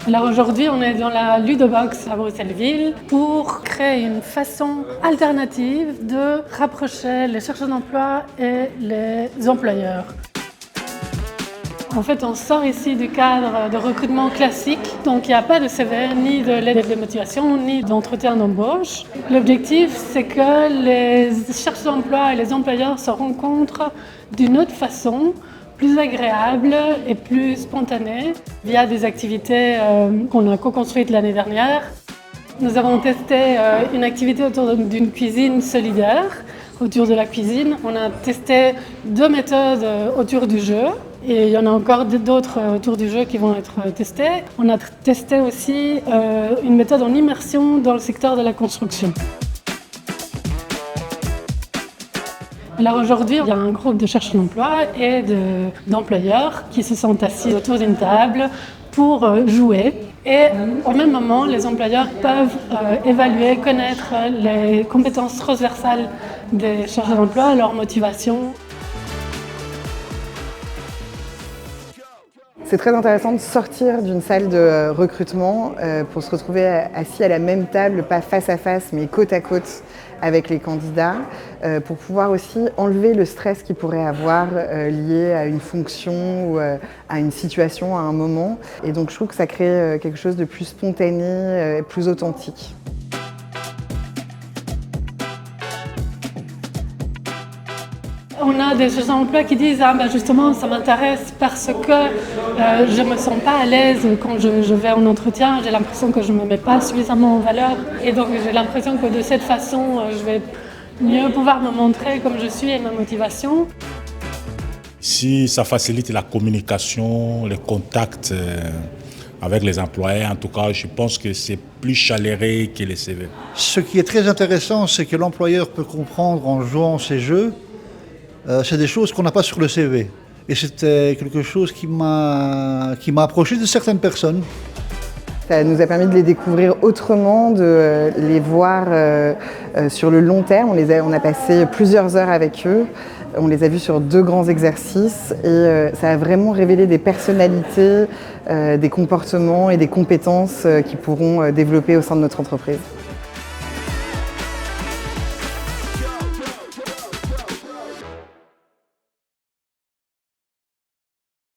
Alors aujourd'hui, on est dans la Ludobox à Bruxelles-Ville pour créer une façon alternative de rapprocher les chercheurs d'emploi et les employeurs. En fait, on sort ici du cadre de recrutement classique, donc il n'y a pas de CV, ni de lettre de motivation, ni d'entretien d'embauche. L'objectif, c'est que les chercheurs d'emploi et les employeurs se rencontrent d'une autre façon, plus agréable et plus spontanée, via des activités qu'on a co-construites l'année dernière. Nous avons testé une activité autour d'une cuisine solidaire. Autour de la cuisine, on a testé 2 méthodes autour du jeu et il y en a encore d'autres autour du jeu qui vont être testées. On a testé aussi une méthode en immersion dans le secteur de la construction. Alors aujourd'hui, il y a un groupe de chercheurs d'emploi et d'employeurs qui se sont assis autour d'une table pour jouer. Et au même moment, les employeurs peuvent évaluer, connaître les compétences transversales des chercheurs d'emploi, leur motivation. C'est très intéressant de sortir d'une salle de recrutement pour se retrouver assis à la même table, pas face à face, mais côte à côte avec les candidats, pour pouvoir aussi enlever le stress qu'ils pourraient avoir lié à une fonction ou à une situation, à un moment. Et donc je trouve que ça crée quelque chose de plus spontané, plus authentique. On a des chercheurs d'emploi qui disent justement ça m'intéresse parce que je ne me sens pas à l'aise quand je vais en entretien, j'ai l'impression que je ne me mets pas suffisamment en valeur et donc j'ai l'impression que de cette façon je vais mieux pouvoir me montrer comme je suis et ma motivation. Si ça facilite la communication, les contacts avec les employés, en tout cas, je pense que c'est plus chaleureux que les CV. Ce qui est très intéressant, c'est que l'employeur peut comprendre en jouant ces jeux. C'est des choses qu'on n'a pas sur le CV. Et c'était quelque chose qui m'a approché de certaines personnes. Ça nous a permis de les découvrir autrement, de les voir sur le long terme. On a passé plusieurs heures avec eux. On les a vus sur 2 grands exercices et ça a vraiment révélé des personnalités, des comportements et des compétences qu'ils pourront développer au sein de notre entreprise.